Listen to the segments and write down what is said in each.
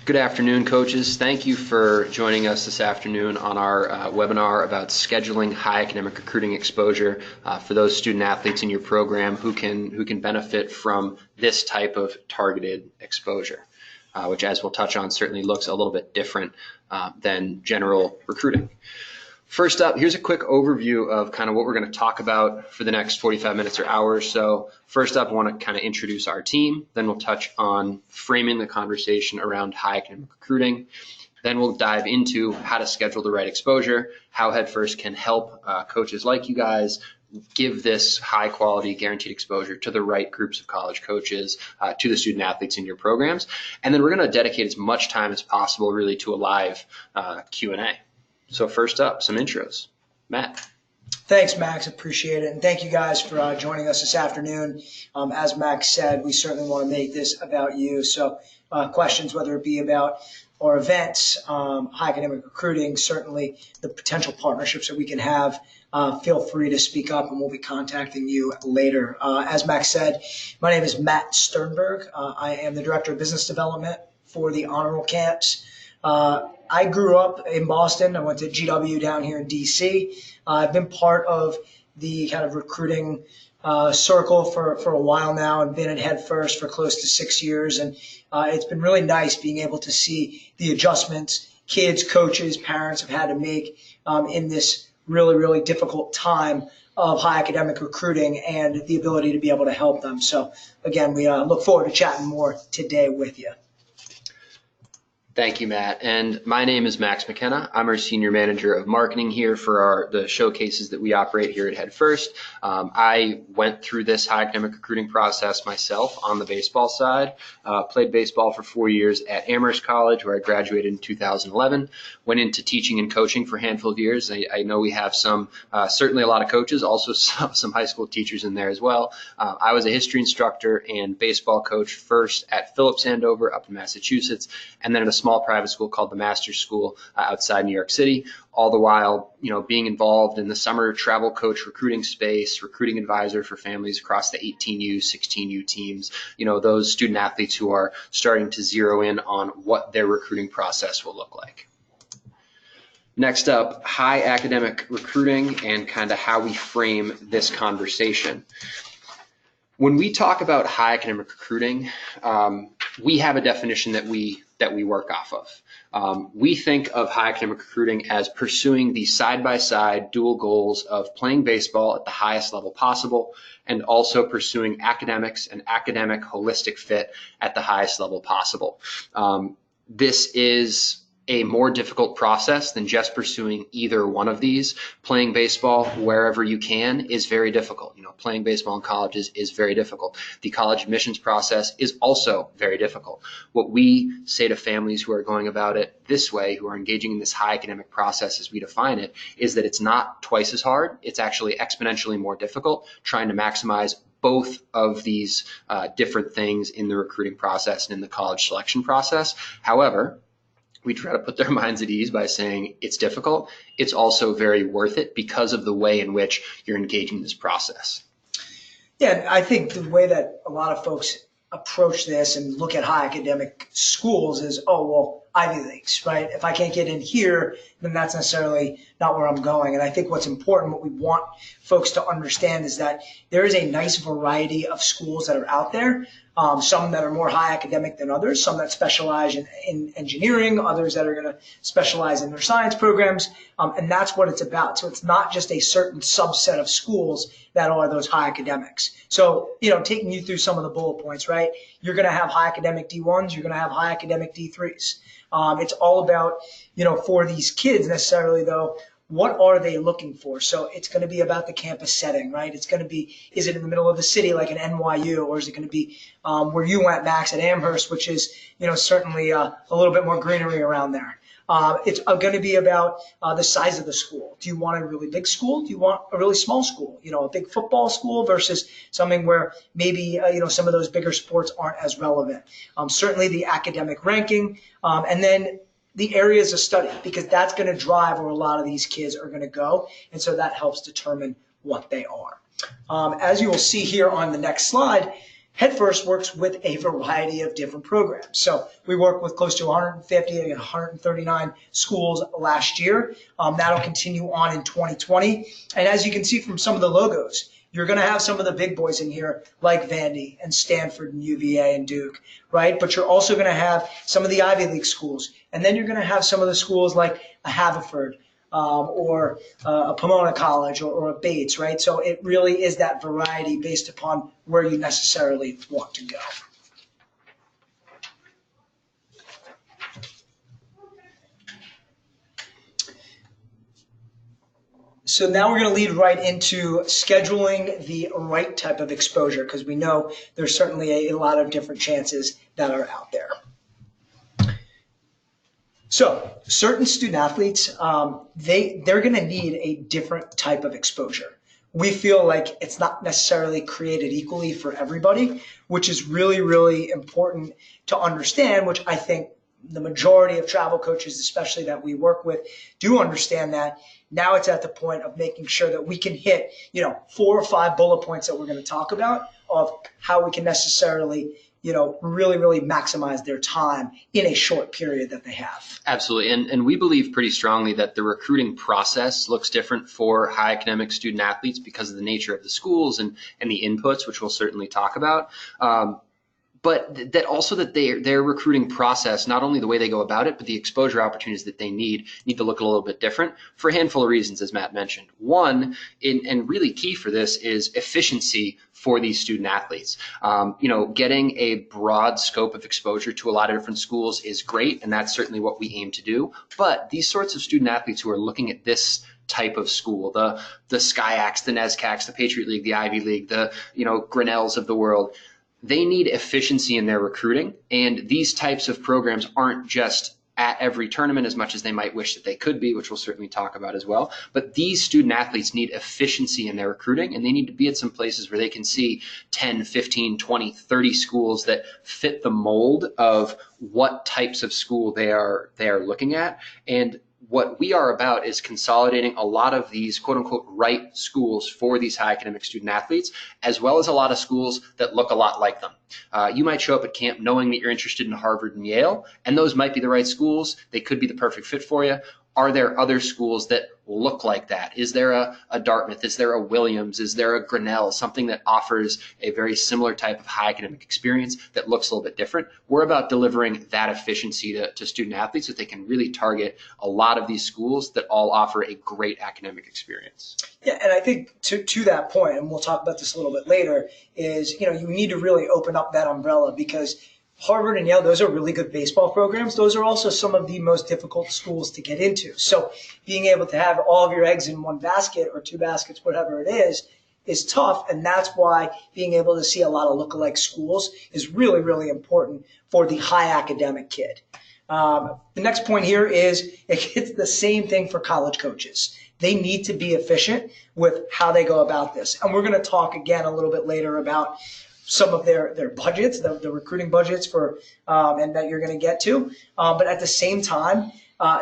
Good afternoon, coaches. Thank you for joining us this afternoon on our webinar about scheduling high academic recruiting exposure for those student athletes in your program who can benefit from this type of targeted exposure, which, as we'll touch on, certainly looks a little bit different than general recruiting. First up, here's a quick overview of kind of what we're going to talk about for the next 45 minutes or hour or so. First up, I want to kind of introduce our team. Then we'll touch on framing the conversation around high academic recruiting. Then we'll dive into how to schedule the right exposure, how Headfirst can help coaches like you guys give this high quality guaranteed exposure to the right groups of college coaches, to the student athletes in your programs. And then we're going to dedicate as much time as possible really to a live Q&A. So first up, some intros. Matt. Thanks, Max. Appreciate it. And thank you guys for joining us this afternoon. As Max said, we certainly want to make this about you. So questions, whether it be about our events, high academic recruiting, certainly the potential partnerships that we can have, feel free to speak up and we'll be contacting you later. As Max said, my name is Matt Sternberg. I am the Director of Business Development for the Honor Roll Camps. I grew up in Boston. I went to GW down here in DC. I've been part of the kind of recruiting circle for a while now and been at Headfirst for close to 6 years. And it's been really nice being able to see the adjustments kids, coaches, parents have had to make in this really, really difficult time of high academic recruiting and the ability to be able to help them. So again, we look forward to chatting more today with you. Thank you, Matt. And my name is Max McKenna. I'm our Senior Manager of Marketing here for the showcases that we operate here at Headfirst. I went through this high academic recruiting process myself on the baseball side. Played baseball for 4 years at Amherst College, where I graduated in 2011. Went into teaching and coaching for a handful of years. I know we have certainly a lot of coaches, also some high school teachers in there as well. I was a history instructor and baseball coach first at Phillips Andover up in Massachusetts, and then at a small private school called the Masters School outside New York City, all the while, being involved in the summer travel coach recruiting space, recruiting advisor for families across the 18U, 16U teams, those student athletes who are starting to zero in on what their recruiting process will look like. Next up, high academic recruiting and kind of how we frame this conversation. When we talk about high academic recruiting, we have a definition that we work off of. We think of high academic recruiting as pursuing the side-by-side dual goals of playing baseball at the highest level possible and also pursuing academics and academic holistic fit at the highest level possible. This is a more difficult process than just pursuing either one of these. Playing baseball wherever you can is very difficult. Playing baseball in colleges is very difficult. The college admissions process is also very difficult. What we say to families who are going about it this way, who are engaging in this high academic process as we define it, is that it's not twice as hard. It's actually exponentially more difficult, trying to maximize both of these different things in the recruiting process and in the college selection process. However, we try to put their minds at ease by saying it's difficult. It's also very worth it because of the way in which you're engaging in this process. Yeah, I think the way that a lot of folks approach this and look at high academic schools is, oh, well, Ivy Leagues, right? If I can't get in here, then that's necessarily not where I'm going. And I think what's important, what we want folks to understand is that there is a nice variety of schools that are out there. Some that are more high academic than others, some that specialize in engineering, others that are going to specialize in their science programs. And that's what it's about. So it's not just a certain subset of schools that are those high academics. So, taking you through some of the bullet points, right? You're going to have high academic D1s. You're going to have high academic D3s. It's all about, for these kids necessarily, though, what are they looking for? So it's going to be about the campus setting, right? It's going to be, is it in the middle of the city like an NYU, or is it going to be where you went, Max, at Amherst, which is, certainly a little bit more greenery around there. It's going to be about the size of the school. Do you want a really big school? Do you want a really small school? A big football school versus something where maybe, some of those bigger sports aren't as relevant. Certainly the academic ranking, and then the areas of study, because that's going to drive where a lot of these kids are going to go. And so that helps determine what they are. As you will see here on the next slide, Headfirst works with a variety of different programs. So we work with close to 150 and 139 schools last year. That'll continue on in 2020. And as you can see from some of the logos, you're going to have some of the big boys in here like Vandy and Stanford and UVA and Duke, right? But you're also going to have some of the Ivy League schools. And then you're going to have some of the schools like a Haverford, or a Pomona College or a Bates, right? So it really is that variety based upon where you necessarily want to go. So now we're going to lead right into scheduling the right type of exposure, because we know there's certainly a lot of different chances that are out there. So certain student athletes, they're going to need a different type of exposure. We feel like it's not necessarily created equally for everybody, which is really, really important to understand, which I think the majority of travel coaches, especially that we work with, do understand that. Now it's at the point of making sure that we can hit, 4 or 5 bullet points that we're going to talk about of how we can necessarily really, really maximize their time in a short period that they have. Absolutely. And we believe pretty strongly that the recruiting process looks different for high academic student athletes because of the nature of the schools and the inputs, which we'll certainly talk about. But that also that their recruiting process, not only the way they go about it, but the exposure opportunities that they need to look a little bit different for a handful of reasons, as Matt mentioned. One, and really key for this, is efficiency for these student athletes. Getting a broad scope of exposure to a lot of different schools is great, and that's certainly what we aim to do. But these sorts of student athletes who are looking at this type of school, the SCIACs, the NESCACs, the Patriot League, the Ivy League, the Grinnells of the world, they need efficiency in their recruiting, and these types of programs aren't just at every tournament as much as they might wish that they could be, which we'll certainly talk about as well. But these student athletes need efficiency in their recruiting, and they need to be at some places where they can see 10, 15, 20, 30 schools that fit the mold of what types of school they are looking at. And what we are about is consolidating a lot of these quote unquote right schools for these high academic student athletes, as well as a lot of schools that look a lot like them. You might show up at camp knowing that you're interested in Harvard and Yale, and those might be the right schools. They could be the perfect fit for you. Are there other schools that look like that? Is there a Dartmouth? Is there a Williams? Is there a Grinnell? Something that offers a very similar type of high academic experience that looks a little bit different. We're about delivering that efficiency to student athletes so that they can really target a lot of these schools that all offer a great academic experience. Yeah, and I think to that point, and we'll talk about this a little bit later, is you need to really open up that umbrella, because Harvard and Yale, those are really good baseball programs. Those are also some of the most difficult schools to get into. So being able to have all of your eggs in one basket or 2 baskets, whatever it is tough. And that's why being able to see a lot of lookalike schools is really, really important for the high academic kid. The next point here is it's the same thing for college coaches. They need to be efficient with how they go about this. And we're going to talk again a little bit later about some of their budgets, the recruiting budgets for, and that you're going to get to. But at the same time,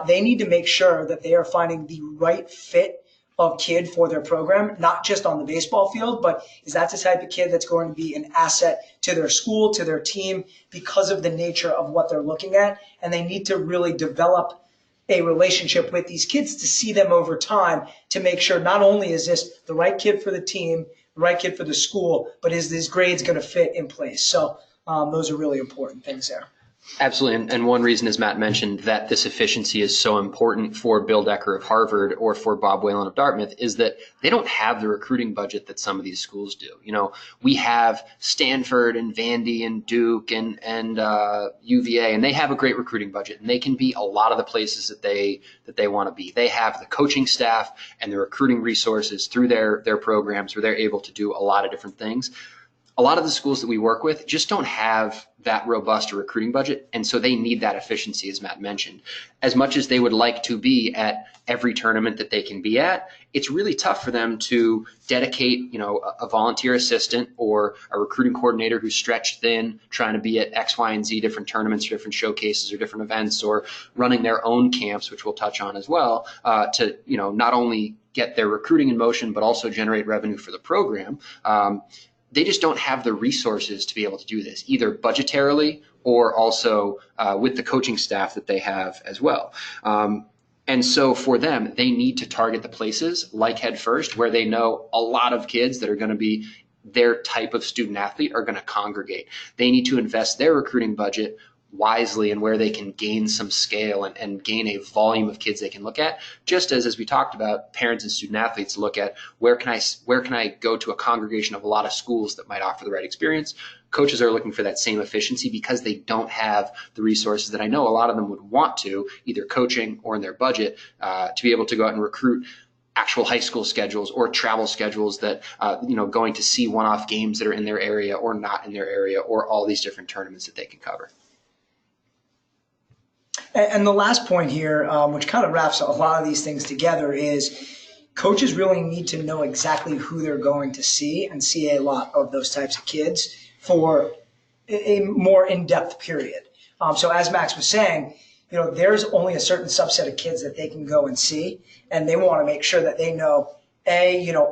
they need to make sure that they are finding the right fit of kid for their program, not just on the baseball field, but is that the type of kid that's going to be an asset to their school, to their team, because of the nature of what they're looking at. And they need to really develop a relationship with these kids to see them over time, to make sure not only is this the right kid for the team, the right kid for the school, but is these grades going to fit in place? So those are really important things there. Absolutely. And one reason, as Matt mentioned, that this efficiency is so important for Bill Decker of Harvard or for Bob Whalen of Dartmouth is that they don't have the recruiting budget that some of these schools do. We have Stanford and Vandy and Duke and UVA, and they have a great recruiting budget, and they can be a lot of the places that they want to be. They have the coaching staff and the recruiting resources through their programs where they're able to do a lot of different things. A lot of the schools that we work with just don't have that robust recruiting budget, and so they need that efficiency, as Matt mentioned. As much as they would like to be at every tournament that they can be at, it's really tough for them to dedicate, a volunteer assistant or a recruiting coordinator who's stretched thin, trying to be at X, Y, and Z different tournaments or different showcases or different events, or running their own camps, which we'll touch on as well, to not only get their recruiting in motion, but also generate revenue for the program. they just don't have the resources to be able to do this, either budgetarily or also with the coaching staff that they have as well. And so for them, they need to target the places like Head First, where they know a lot of kids that are going to be their type of student athlete are going to congregate. They need to invest their recruiting budget wisely and where they can gain some scale and gain a volume of kids they can look at, just as we talked about, parents and student athletes look at where can I go to a congregation of a lot of schools that might offer the right experience. Coaches are looking for that same efficiency because they don't have the resources that I know a lot of them would want to, either coaching or in their budget, to be able to go out and recruit actual high school schedules or travel schedules that, going to see one-off games that are in their area or not in their area, or all these different tournaments that they can cover. And the last point here, which kind of wraps a lot of these things together, is coaches really need to know exactly who they're going to see and see a lot of those types of kids for a more in-depth period. So as Max was saying, there's only a certain subset of kids that they can go and see, and they want to make sure that they know,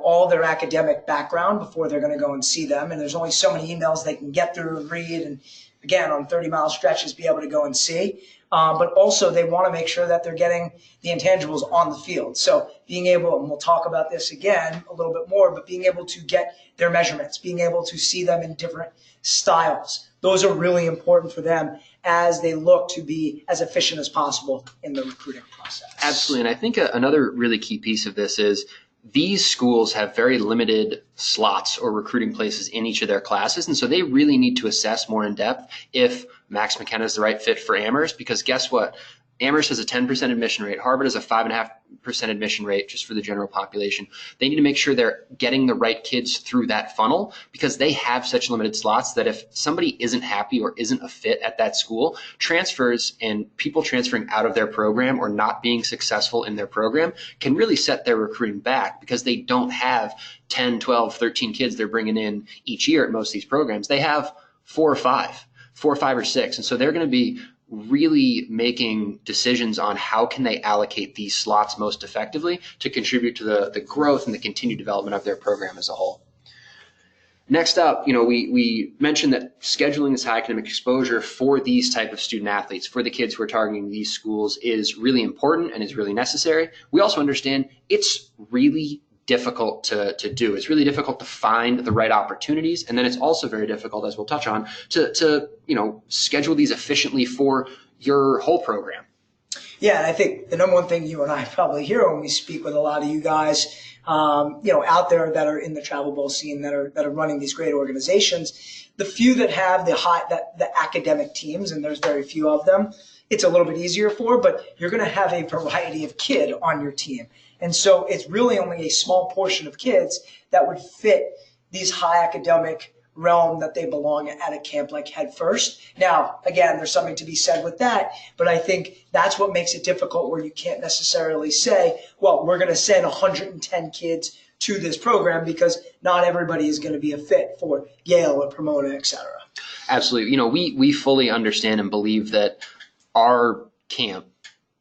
all their academic background before they're going to go and see them. And there's only so many emails they can get through and read, and again, on 30-mile stretches, be able to go and see. But also they want to make sure that they're getting the intangibles on the field. So being able, and we'll talk about this again a little bit more, but being able to get their measurements, being able to see them in different styles, those are really important for them as they look to be as efficient as possible in the recruiting process. Absolutely. And I think another really key piece of this is these schools have very limited slots or recruiting places in each of their classes. And so they really need to assess more in depth if Max McKenna is the right fit for Amherst, because guess what? Amherst has a 10% admission rate. Harvard has a 5.5% admission rate just for the general population. They need to make sure they're getting the right kids through that funnel, because they have such limited slots that if somebody isn't happy or isn't a fit at that school, transfers and people transferring out of their program or not being successful in their program can really set their recruiting back, because they don't have 10, 12, 13 kids they're bringing in each year at most of these programs. They have 4 or 5 or 6. And so they're going to be really making decisions on how can they allocate these slots most effectively to contribute to the growth and the continued development of their program as a whole. Next up, we mentioned that scheduling this high academic exposure for these type of student athletes, for the kids who are targeting these schools, is really important and is really necessary. We also understand it's really difficult to do. It's really difficult to find the right opportunities. And then it's also very difficult, as we'll touch on, to schedule these efficiently for your whole program. Yeah, and I think the number one thing you and I probably hear when we speak with a lot of you guys, out there that are in the travel bowl scene, that are running these great organizations, the few that have the academic teams, and there's very few of them, it's a little bit easier for, but you're going to have a variety of kid on your team. And so it's really only a small portion of kids that would fit these high academic realm that they belong at a camp like Head First. Now, again, there's something to be said with that, but I think that's what makes it difficult, where you can't necessarily say, well, we're going to send 110 kids to this program, because not everybody is going to be a fit for Yale or Pomona, et cetera. Absolutely. We fully understand and believe that our camp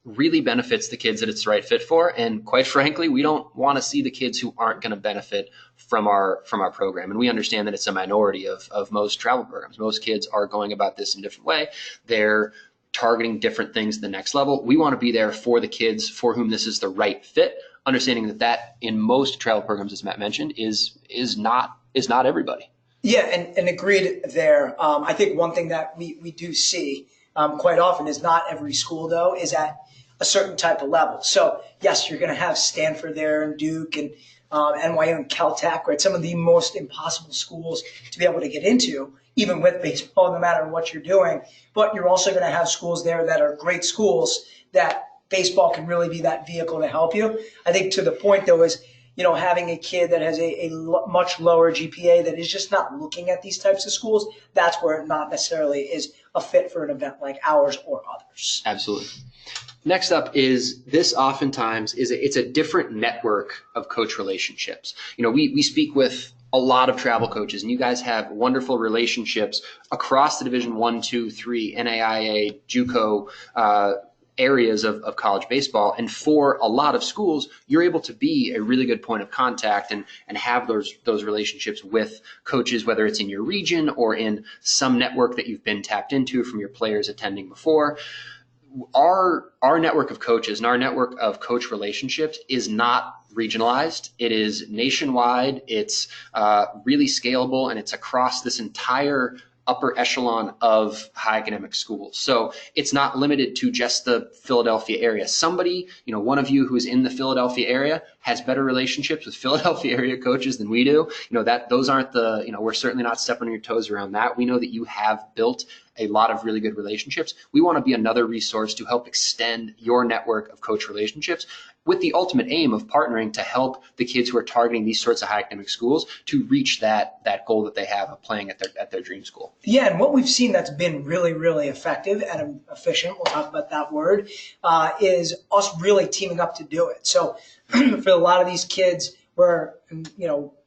really benefits the kids that it's the right fit for. And quite frankly, we don't want to see the kids who aren't going to benefit from our program. And we understand that it's a minority of most travel programs. Most kids are going about this in a different way. They're targeting different things at the next level. We want to be there for the kids for whom this is the right fit, understanding that in most travel programs, as Matt mentioned, is not everybody. Yeah, and agreed there. I think one thing that we do see quite often is not every school, though, is at a certain type of level. So yes, you're going to have Stanford there and Duke and NYU and Caltech, right? Some of the most impossible schools to be able to get into, even with baseball, no matter what you're doing. But you're also going to have schools there that are great schools that baseball can really be that vehicle to help you. I think to the point, though, is having a kid that has a much lower GPA that is just not looking at these types of schools, that's where it not necessarily is a fit for an event like ours or others. Absolutely. Next up is this oftentimes it's a different network of coach relationships. We speak with a lot of travel coaches, and you guys have wonderful relationships across the Division 1, 2, 3, NAIA, JUCO, areas of college baseball. And for a lot of schools, you're able to be a really good point of contact and have those relationships with coaches, whether it's in your region or in some network that you've been tapped into from your players attending before. Our network of coaches and our network of coach relationships is not regionalized. It is nationwide. It's really scalable, and it's across this entire upper echelon of high academic schools. So it's not limited to just the Philadelphia area. Somebody, one of you who's in the Philadelphia area has better relationships with Philadelphia area coaches than we do. Those aren't we're certainly not stepping on your toes around that. We know that you have built a lot of really good relationships. We want to be another resource to help extend your network of coach relationships, with the ultimate aim of partnering to help the kids who are targeting these sorts of high academic schools to reach that goal that they have of playing at their dream school. Yeah, and what we've seen that's been really, really effective and efficient, we'll talk about that word, is us really teaming up to do it. So for a lot of these kids where,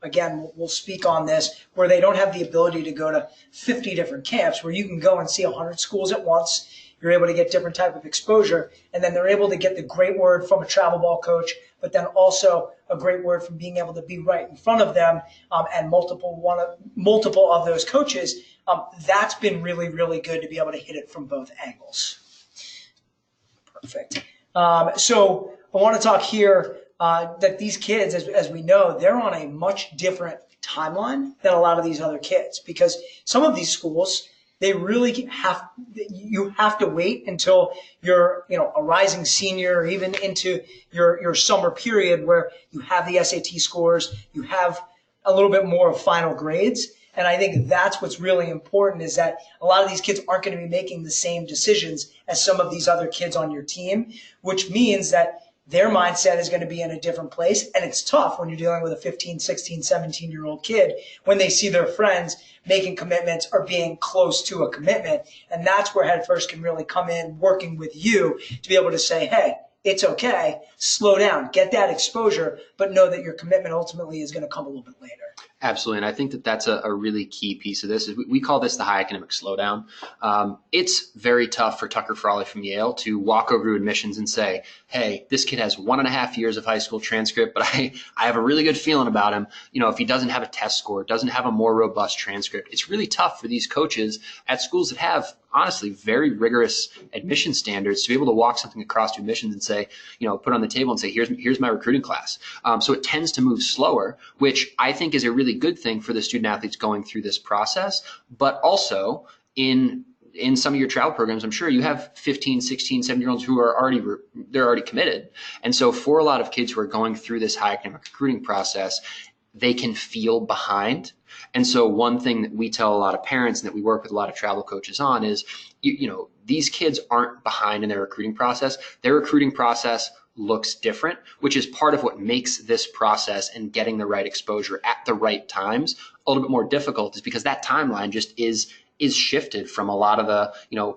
again, we'll speak on this, where they don't have the ability to go to 50 different camps, where you can go and see 100 schools at once. You're able to get different type of exposure, and then they're able to get the great word from a travel ball coach, but then also a great word from being able to be right in front of them and multiple of those coaches. That's been really, really good to be able to hit it from both angles. Perfect. So I want to talk here that these kids, as we know, they're on a much different timeline than a lot of these other kids, because some of these schools, they really you have to wait until you're, a rising senior, or even into your summer period where you have the SAT scores, you have a little bit more of final grades. And I think that's what's really important, is that a lot of these kids aren't going to be making the same decisions as some of these other kids on your team, which means that their mindset is going to be in a different place. And it's tough when you're dealing with a 15, 16, 17-year-old kid when they see their friends making commitments or being close to a commitment. And that's where Head First can really come in, working with you to be able to say, hey, it's okay, slow down, get that exposure, but know that your commitment ultimately is going to come a little bit later. Absolutely. And I think that that's a really key piece of this. We call this the high academic slowdown. It's very tough for Tucker Frawley from Yale to walk over to admissions and say, hey, this kid has 1.5 years of high school transcript, but I have a really good feeling about him. If he doesn't have a test score, doesn't have a more robust transcript, it's really tough for these coaches at schools that have, honestly, very rigorous admission standards to be able to walk something across to admissions and say, put on the table and say, here's my recruiting class. So it tends to move slower, which I think is a really good thing for the student athletes going through this process. But also in some of your travel programs, I'm sure you have 15, 16, 17-year-olds who are already committed. And so for a lot of kids who are going through this high academic recruiting process, they can feel behind. And so one thing that we tell a lot of parents and that we work with a lot of travel coaches on is, these kids aren't behind in their recruiting process. Their recruiting process looks different, which is part of what makes this process and getting the right exposure at the right times a little bit more difficult, is because that timeline just is shifted from a lot of the,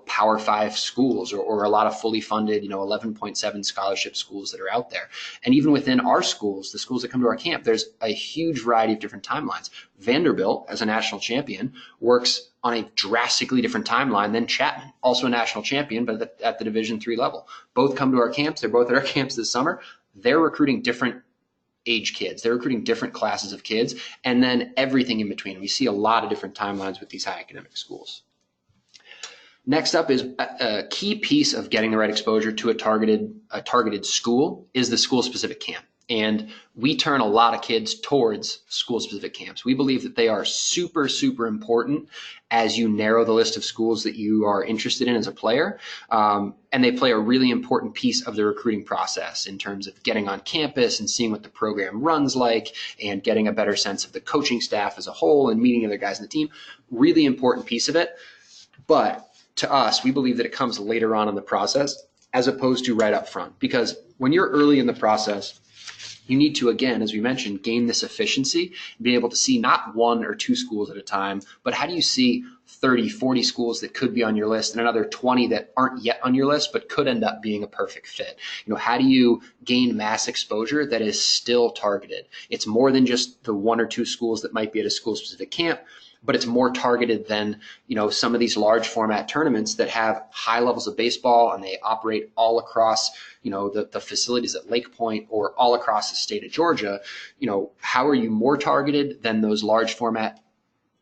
Power 5 schools or a lot of fully funded, 11.7 scholarship schools that are out there. And even within our schools, the schools that come to our camp, there's a huge variety of different timelines. Vanderbilt, as a national champion, works on a drastically different timeline than Chapman, also a national champion, but at the Division III level. Both come to our camps. They're both at our camps this summer. They're recruiting different age kids. They're recruiting different classes of kids, and then everything in between. We see a lot of different timelines with these high academic schools. Next up is a key piece of getting the right exposure to a targeted school is the school-specific camp. And we turn a lot of kids towards school-specific camps. We believe that they are super, super important as you narrow the list of schools that you are interested in as a player. And they play a really important piece of the recruiting process in terms of getting on campus and seeing what the program runs like and getting a better sense of the coaching staff as a whole and meeting other guys in the team. Really important piece of it. But to us, we believe that it comes later on in the process as opposed to right up front. Because when you're early in the process, you need to, again, as we mentioned, gain this efficiency, be able to see not 1 or 2 schools at a time, but how do you see 30, 40 schools that could be on your list and another 20 that aren't yet on your list but could end up being a perfect fit? How do you gain mass exposure that is still targeted? It's more than just the 1 or 2 schools that might be at a school-specific camp, but it's more targeted than, some of these large format tournaments that have high levels of baseball and they operate all across, the facilities at Lake Point or all across the state of Georgia. How are you more targeted than those large format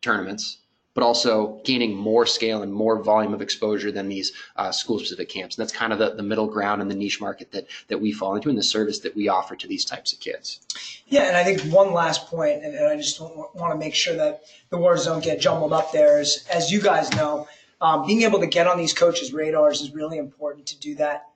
tournaments, but also gaining more scale and more volume of exposure than these school-specific camps? And that's kind of the middle ground and the niche market that we fall into and the service that we offer to these types of kids. Yeah, and I think one last point, and I just want to make sure that the words don't get jumbled up there, is, as you guys know, being able to get on these coaches' radars is really important to do that,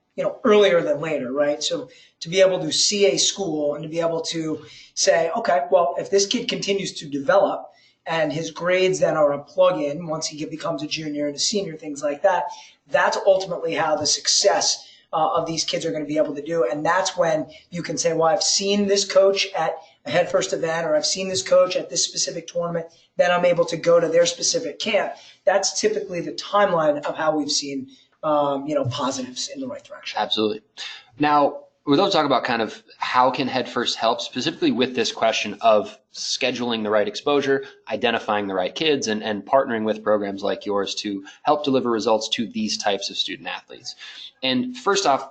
earlier than later, right? So to be able to see a school and to be able to say, okay, well, if this kid continues to develop, and his grades then are a plug-in once he becomes a junior and a senior, things like that. That's ultimately how the success of these kids are going to be able to do. And that's when you can say, well, I've seen this coach at a Head First event, or I've seen this coach at this specific tournament, then I'm able to go to their specific camp. That's typically the timeline of how we've seen, positives in the right direction. Absolutely. Now, we'd love to talk about kind of how can Head First help, specifically with this question of scheduling the right exposure, identifying the right kids, and partnering with programs like yours to help deliver results to these types of student athletes. And first off,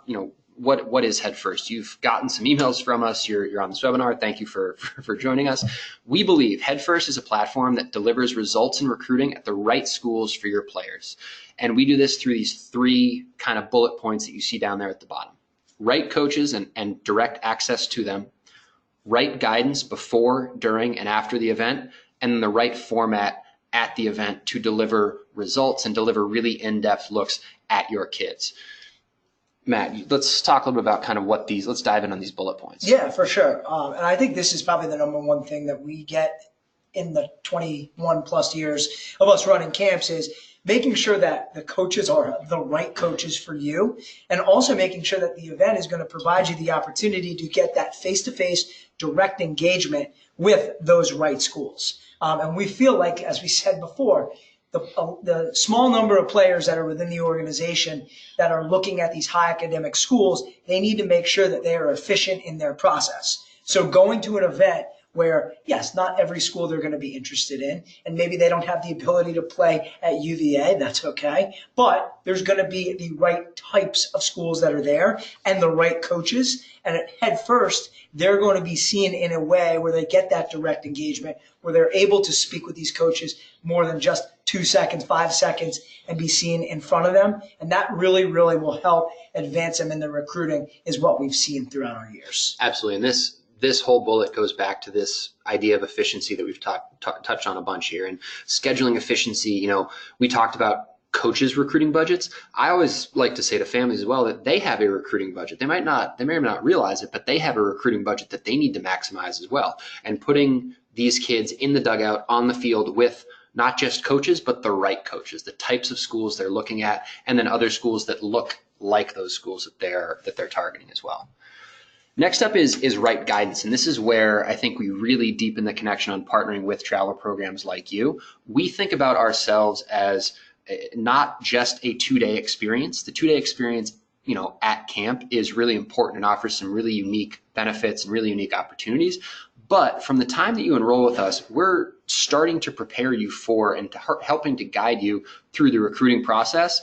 what is Head First? You've gotten some emails from us. You're on this webinar. Thank you for joining us. We believe Head First is a platform that delivers results in recruiting at the right schools for your players. And we do this through these 3 kind of bullet points that you see down there at the bottom. Right coaches and direct access to them, right guidance before, during, and after the event, and then the right format at the event to deliver results and deliver really in-depth looks at your kids. Matt, let's talk a little bit about kind of let's dive in on these bullet points. Yeah, for sure. And I think this is probably the number one thing that we get in the 21 plus years of us running camps is making sure that the coaches are the right coaches for you, and also making sure that the event is going to provide you the opportunity to get that face-to-face direct engagement with those right schools. And we feel like, as we said before, the small number of players that are within the organization that are looking at these high academic schools, they need to make sure that they are efficient in their process. So going to an event where, yes, not every school they're going to be interested in, and maybe they don't have the ability to play at UVA, that's okay, but there's going to be the right types of schools that are there and the right coaches, and at Head First, they're going to be seen in a way where they get that direct engagement, where they're able to speak with these coaches more than just 2 seconds, 5 seconds, and be seen in front of them, and that really, really will help advance them in the recruiting, is what we've seen throughout our years. Absolutely, and this whole bullet goes back to this idea of efficiency that we've touched on a bunch here, and scheduling efficiency. We talked about coaches' recruiting budgets. I always like to say to families as well that they have a recruiting budget. They may or may not realize it, but they have a recruiting budget that they need to maximize as well. And putting these kids in the dugout on the field with not just coaches, but the right coaches, the types of schools they're looking at, and then other schools that look like those schools that they're targeting as well. Next up is right guidance, and this is where I think we really deepen the connection on partnering with travel programs like you. We think about ourselves as not just a 2-day experience. The 2-day experience, at camp is really important and offers some really unique benefits and really unique opportunities. But from the time that you enroll with us, we're starting to prepare you for and helping to guide you through the recruiting process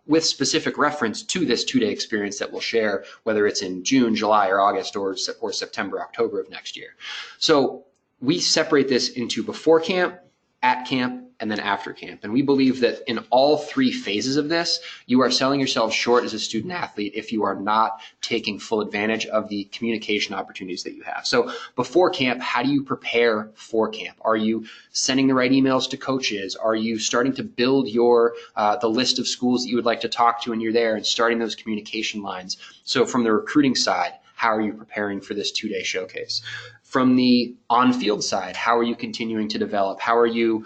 with specific reference to this 2-day experience that we'll share, whether it's in June, July, or August, or September, October of next year. So we separate this into before camp, at camp, and then after camp. And we believe that in all 3 phases of this, you are selling yourself short as a student athlete if you are not taking full advantage of the communication opportunities that you have. So before camp, how do you prepare for camp? Are you sending the right emails to coaches? Are you starting to build the list of schools that you would like to talk to when you're there and starting those communication lines? So from the recruiting side, how are you preparing for this 2-day showcase? From the on-field side, how are you continuing to develop? How are you,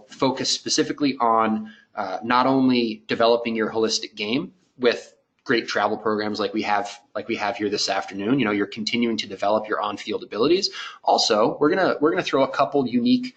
focused specifically on not only developing your holistic game with great travel programs like we have here this afternoon. You're continuing to develop your on-field abilities. Also, we're gonna throw a couple unique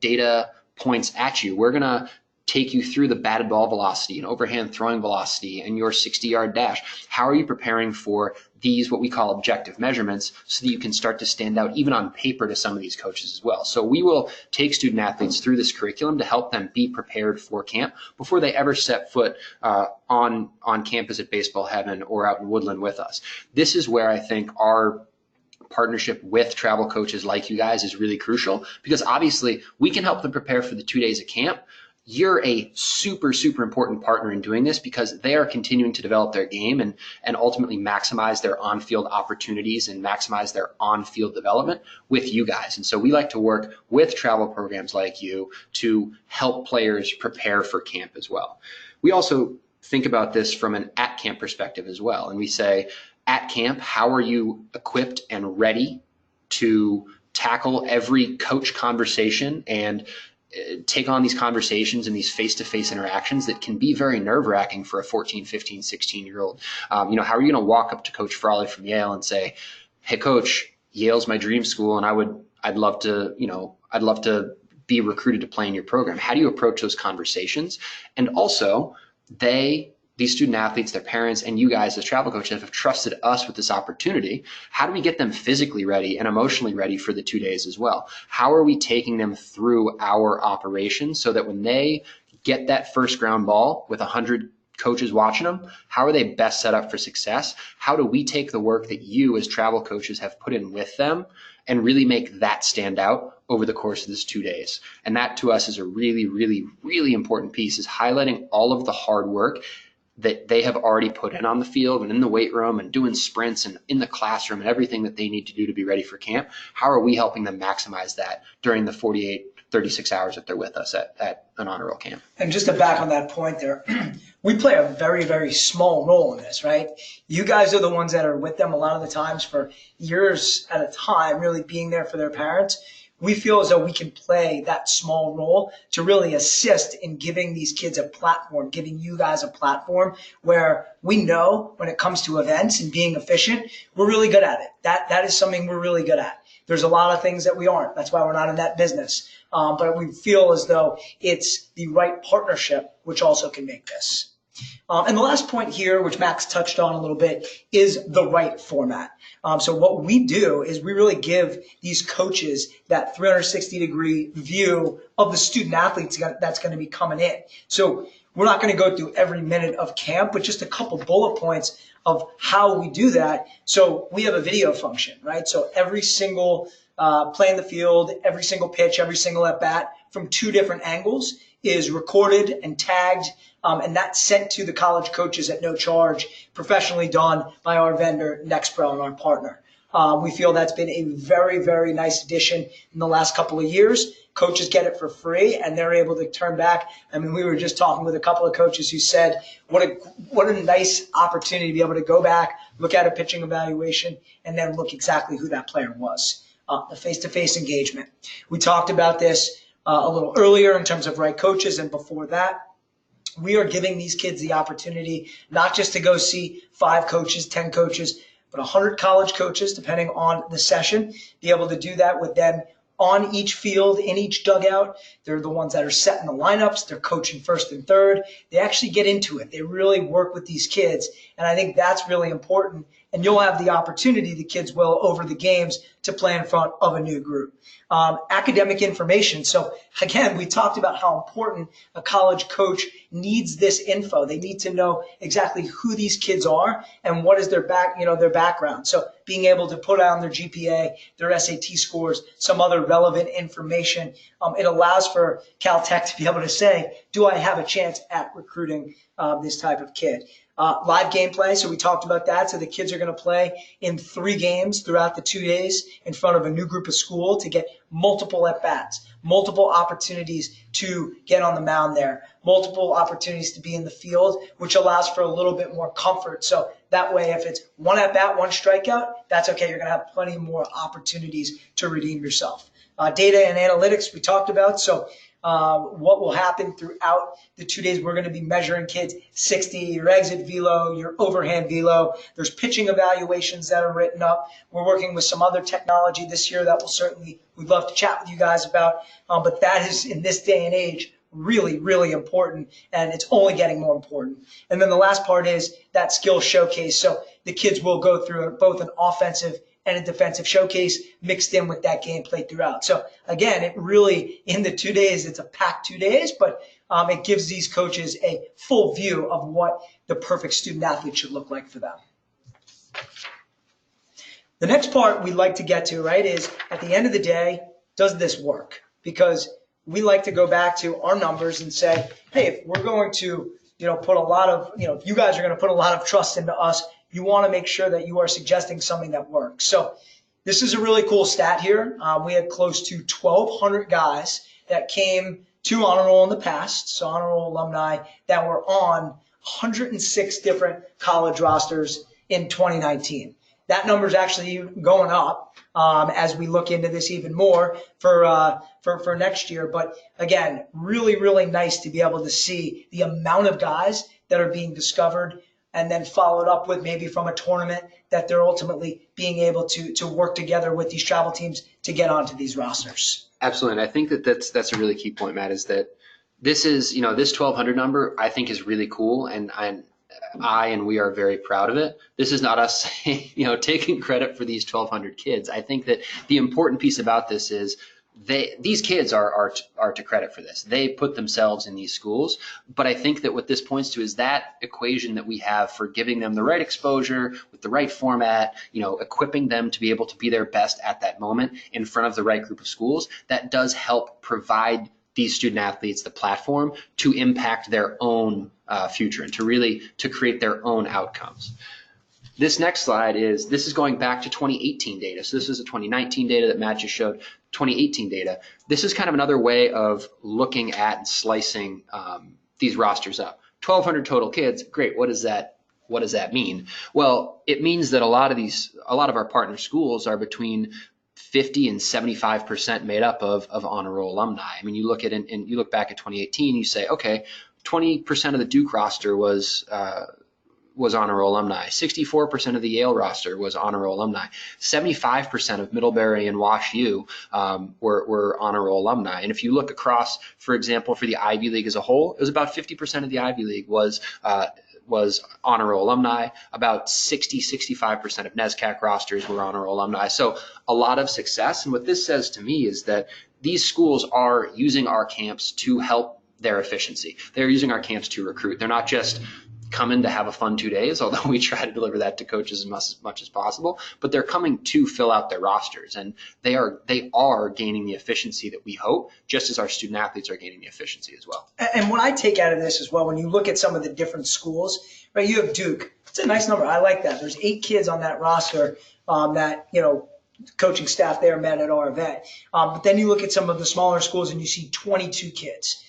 data points at you. We're gonna take you through the batted ball velocity and overhand throwing velocity and your 60-yard dash. How are you preparing for these, what we call objective measurements, so that you can start to stand out even on paper to some of these coaches as well? So we will take student athletes through this curriculum to help them be prepared for camp before they ever set foot on campus at Baseball Heaven or out in Woodland with us. This is where I think our partnership with travel coaches like you guys is really crucial, because obviously we can help them prepare for the 2 days of camp. You're a super, super important partner in doing this, because they are continuing to develop their game and ultimately maximize their on-field opportunities and maximize their on-field development with you guys. And so we like to work with travel programs like you to help players prepare for camp as well. We also think about this from an at-camp perspective as well. And we say, at camp, how are you equipped and ready to tackle every coach conversation and take on these conversations and these face-to-face interactions that can be very nerve-wracking for a 14, 15, 16-year-old. How are you going to walk up to Coach Frawley from Yale and say, "Hey, Coach, Yale's my dream school, and I'd love to be recruited to play in your program"? How do you approach those conversations? And also, these student athletes, their parents, and you guys as travel coaches have trusted us with this opportunity. How do we get them physically ready and emotionally ready for the 2 days as well? How are we taking them through our operations so that when they get that first ground ball with 100 coaches watching them, how are they best set up for success? How do we take the work that you as travel coaches have put in with them and really make that stand out over the course of this 2 days? And that to us is a really, really, really important piece, is highlighting all of the hard work that they have already put in on the field and in the weight room and doing sprints and in the classroom and everything that they need to do to be ready for camp. How are we helping them maximize that during the 48, 36 hours that they're with us at an honor roll camp? And just to back on that point there, we play a very, very small role in this, right? You guys are the ones that are with them a lot of the times for years at a time, really being there for their parents. We feel as though we can play that small role to really assist in giving these kids a platform, giving you guys a platform where we know when it comes to events and being efficient, we're really good at it. That is something we're really good at. There's a lot of things that we aren't. That's why we're not in that business. But we feel as though it's the right partnership, which also can make this. And the last point here, which Max touched on a little bit, is the right format. So what we do is we really give these coaches that 360-degree view of the student athletes that's going to be coming in. So we're not going to go through every minute of camp, but just a couple bullet points of how we do that. So we have a video function, right? So every single play in the field, every single pitch, every single at-bat from 2 different angles is recorded and tagged, and that's sent to the college coaches at no charge, professionally done by our vendor, Nextpro, and our partner. We feel that's been a very, very nice addition in the last couple of years. Coaches get it for free, and they're able to turn back. I mean, we were just talking with a couple of coaches who said, what a nice opportunity to be able to go back, look at a pitching evaluation, and then look exactly who that player was. The face-to-face engagement. We talked about this a little earlier in terms of right coaches, and before that, we are giving these kids the opportunity not just to go see 5 coaches, 10 coaches, but 100 college coaches, depending on the session, be able to do that with them on each field, in each dugout. They're the ones that are setting the lineups. They're coaching first and third. They actually get into it. They really work with these kids. And I think that's really important. And you'll have the opportunity, the kids will, over the games, to play in front of a new group. Academic information. So again, we talked about how important a college coach needs this info. They need to know exactly who these kids are and what is their background. So being able to put on their GPA, their SAT scores, some other relevant information, it allows for Caltech to be able to say, do I have a chance at recruiting this type of kid? Live gameplay, so we talked about that. So the kids are going to play in 3 games throughout the 2 days in front of a new group of school to get multiple at-bats, multiple opportunities to get on the mound there, multiple opportunities to be in the field, which allows for a little bit more comfort. So that way, if it's 1 at-bat, 1 strikeout, that's okay. You're going to have plenty more opportunities to redeem yourself. Data and analytics we talked about. So what will happen throughout the 2 days, we're going to be measuring kids 60, your exit velo, your overhand velo. There's pitching evaluations that are written up. We're working with some other technology this year that we'd love to chat with you guys about. But that is, in this day and age, really, really important, and it's only getting more important. And then the last part is that skill showcase. So the kids will go through both an offensive and a defensive showcase mixed in with that gameplay throughout. So again, it really, in the 2 days, it's a packed 2 days, but it gives these coaches a full view of what the perfect student athlete should look like for them. The next part we'd like to get to, right, is at the end of the day, does this work? Because we like to go back to our numbers and say, hey, if we're going to, put a lot of, if you guys are going to put a lot of trust into us, you want to make sure that you are suggesting something that works. So this is a really cool stat here. We had close to 1,200 guys that came to Honor Roll in the past, so Honor Roll alumni that were on 106 different college rosters in 2019. That number is actually going up as we look into this even more for next year. But again, really, really nice to be able to see the amount of guys that are being discovered and then followed up with maybe from a tournament that they're ultimately being able to work together with these travel teams to get onto these rosters. Absolutely. And I think that's a really key point, Matt, is that this is, this 1,200 number I think is really cool. And we are very proud of it. This is not us, taking credit for these 1,200 kids. I think that the important piece about this is these kids are to credit for this. They put themselves in these schools. But I think that what this points to is that equation that we have for giving them the right exposure with the right format, equipping them to be able to be their best at that moment in front of the right group of schools. That does help provide these student athletes the platform to impact their own future and to create their own outcomes. This next slide is going back to 2018 data. So this is a 2019 data that Matt just showed, 2018 data. This is kind of another way of looking at and slicing these rosters up. 1,200 total kids, great. What does that mean? Well, it means that a lot of our partner schools are between 50 and 75% made up of Honor Roll alumni. I mean, you look back at 2018, you say, okay, 20% of the Duke roster was Honor Roll alumni. 64% of the Yale roster was Honor Roll alumni. 75% of Middlebury and Wash U were Honor Roll alumni. And if you look across, for example, for the Ivy League as a whole, it was about 50% of the Ivy League was Honor Roll alumni. About 65% of NESCAC rosters were Honor Roll alumni. So a lot of success. And what this says to me is that these schools are using our camps to help their efficiency. They're using our camps to recruit. They're not just coming to have a fun 2 days, although we try to deliver that to coaches as much as possible, but they're coming to fill out their rosters, and they are gaining the efficiency that we hope, just as our student athletes are gaining the efficiency as well. And what I take out of this as well, when you look at some of the different schools, right, you have Duke. It's a nice number. I like that. There's 8 kids on that roster that, coaching staff there met at our event. But then you look at some of the smaller schools and you see 22 kids.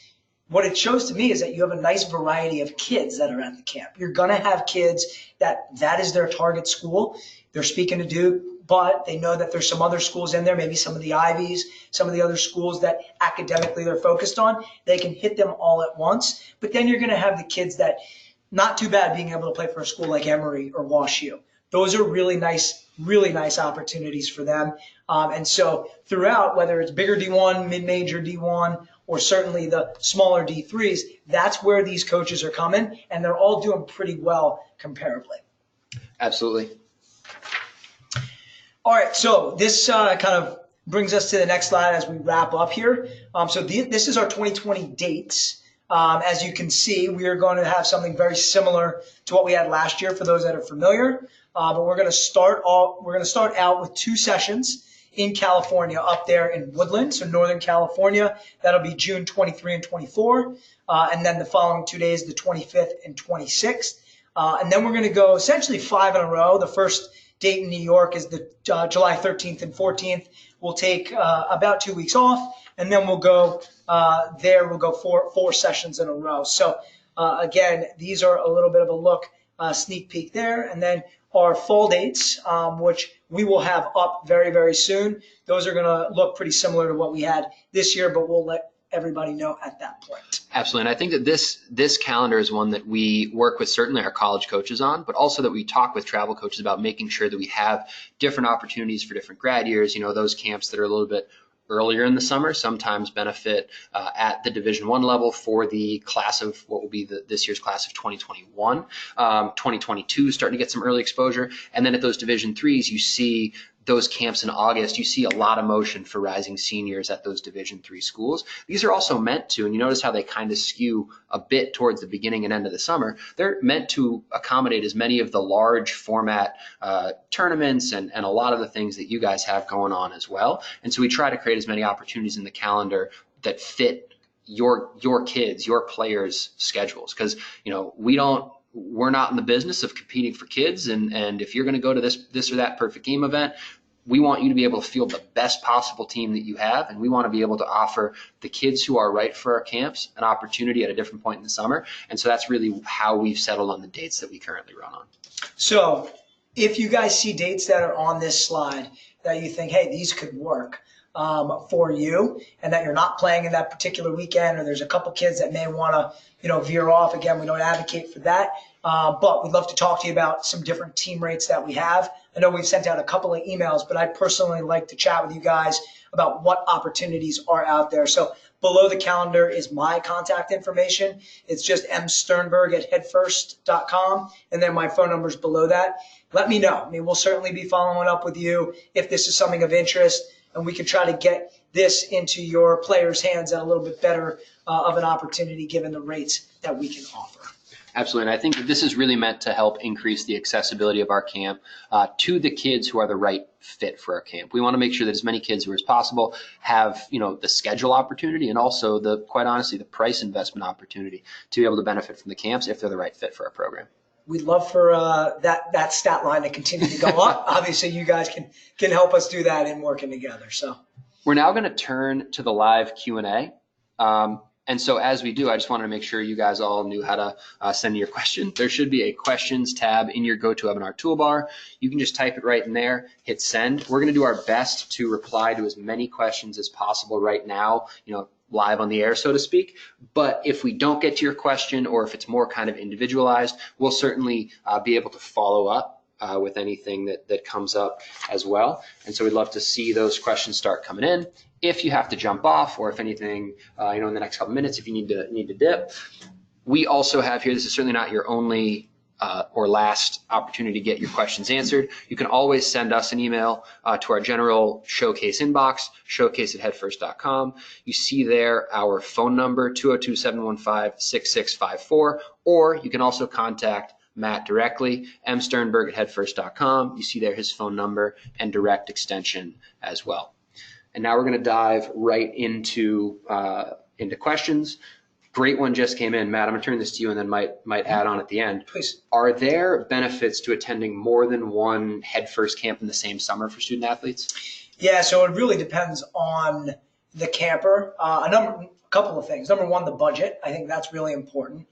What it shows to me is that you have a nice variety of kids that are at the camp. You're going to have kids that is their target school. They're speaking to Duke, but they know that there's some other schools in there, maybe some of the Ivies, some of the other schools that academically they're focused on. They can hit them all at once. But then you're going to have the kids that not too bad being able to play for a school like Emory or Wash U. Those are really nice opportunities for them. And so throughout, whether it's bigger D1, mid-major D1, or certainly the smaller D3s, that's where these coaches are coming, and they're all doing pretty well comparably. Absolutely. All right, so this kind of brings us to the next slide as we wrap up here. This is our 2020 dates. As you can see, we are going to have something very similar to what we had last year for those that are familiar. But we're going to start out with 2 sessions in California, up there in Woodland, so Northern California. That'll be June 23 and 24. And then the following 2 days, the 25th and 26th. And then we're going to go essentially 5 in a row. The first date in New York is the July 13th and 14th. We'll take about 2 weeks off, and then we'll go We'll go four sessions in a row. So again, these are a little bit of a look, sneak peek there. And then our fall dates, which we will have up very, very soon. Those are going to look pretty similar to what we had this year, but we'll let everybody know at that point. Absolutely. And I think that this calendar is one that we work with certainly our college coaches on, but also that we talk with travel coaches about making sure that we have different opportunities for different grad years, those camps that are a little bit earlier in the summer, sometimes benefit at the Division I level for the class of what will be this year's class of 2021. 2022 starting to get some early exposure. And then at those Division IIIs, you see those camps in August, you see a lot of motion for rising seniors at those Division III schools. These are also meant to, and you notice how they kind of skew a bit towards the beginning and end of the summer, they're meant to accommodate as many of the large format tournaments and a lot of the things that you guys have going on as well. And so we try to create as many opportunities in the calendar that fit your kids, your players' schedules. Because, we're not in the business of competing for kids. And if you're going to go to this or that perfect game event, we want you to be able to field the best possible team that you have. And we want to be able to offer the kids who are right for our camps an opportunity at a different point in the summer. And so that's really how we've settled on the dates that we currently run on. So if you guys see dates that are on this slide that you think, hey, these could work for you, and that you're not playing in that particular weekend, or there's a couple kids that may want to, veer off. Again, we don't advocate for that, but we'd love to talk to you about some different team rates that we have. I know we've sent out a couple of emails, but I'd personally like to chat with you guys about what opportunities are out there. So below the calendar is my contact information. It's just msternberg@headfirst.com, and then my phone number is below that. Let me know. I mean, we'll certainly be following up with you if this is something of interest, and we can try to get this into your players' hands at a little bit better of an opportunity given the rates that we can offer. Absolutely. And I think that this is really meant to help increase the accessibility of our camp to the kids who are the right fit for our camp. We want to make sure that as many kids who as possible have, the schedule opportunity and also quite honestly, the price investment opportunity to be able to benefit from the camps if they're the right fit for our program. We'd love for that stat line to continue to go up. Obviously, you guys can help us do that in working together. So we're now going to turn to the live Q&A. And so as we do, I just wanted to make sure you guys all knew how to send your question. There should be a questions tab in your GoToWebinar toolbar. You can just type it right in there, hit send. We're going to do our best to reply to as many questions as possible right now, live on the air, so to speak. But if we don't get to your question, or if it's more kind of individualized, we'll certainly be able to follow up with anything that comes up as well. And so we'd love to see those questions start coming in. If you have to jump off, or if anything, in the next couple minutes, if you need to dip, we also have here, this is certainly not your only or last opportunity to get your questions answered. You can always send us an email to our general showcase inbox, showcase@headfirst.com. You see there our phone number, 202-715-6654, or you can also contact Matt directly, msternberg@headfirst.com. You see there his phone number and direct extension as well. And now we're going to dive right into questions. Great one just came in. Matt, I'm going to turn this to you and then might add on at the end. Please. Are there benefits to attending more than one Head First camp in the same summer for student athletes? Yeah, so it really depends on the camper. A couple of things. Number one, the budget. I think that's really important,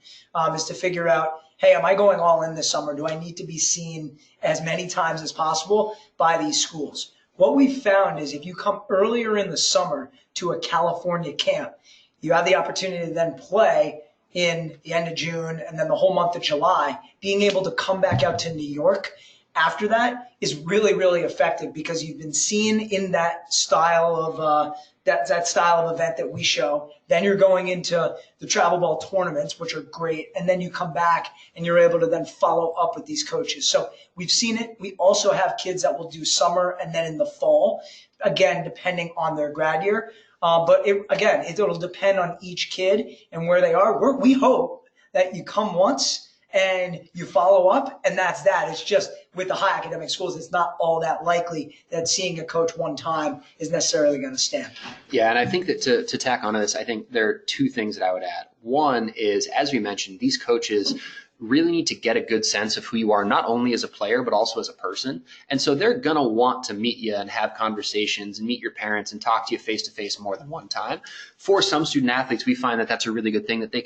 is to figure out, hey, am I going all in this summer? Do I need to be seen as many times as possible by these schools? What we've found is if you come earlier in the summer to a California camp, you have the opportunity to then play in the end of June and then the whole month of July. Being able to come back out to New York after that is really, really effective because you've been seen in that style of that style of event that we show. Then you're going into the travel ball tournaments, which are great. And then you come back and you're able to then follow up with these coaches. So we've seen it. We also have kids that will do summer and then in the fall, again, depending on their grad year. But it'll depend on each kid and where they are. We hope that you come once and you follow up, and that's that. It's just with the high academic schools, it's not all that likely that seeing a coach one time is necessarily going to stand. Yeah, and I think that to tack onto this, I think there are two things that I would add. One is, as we mentioned, these coaches really need to get a good sense of who you are, not only as a player, but also as a person. And so they're going to want to meet you and have conversations and meet your parents and talk to you face to face more than one time. For some student athletes, we find that that's a really good thing that they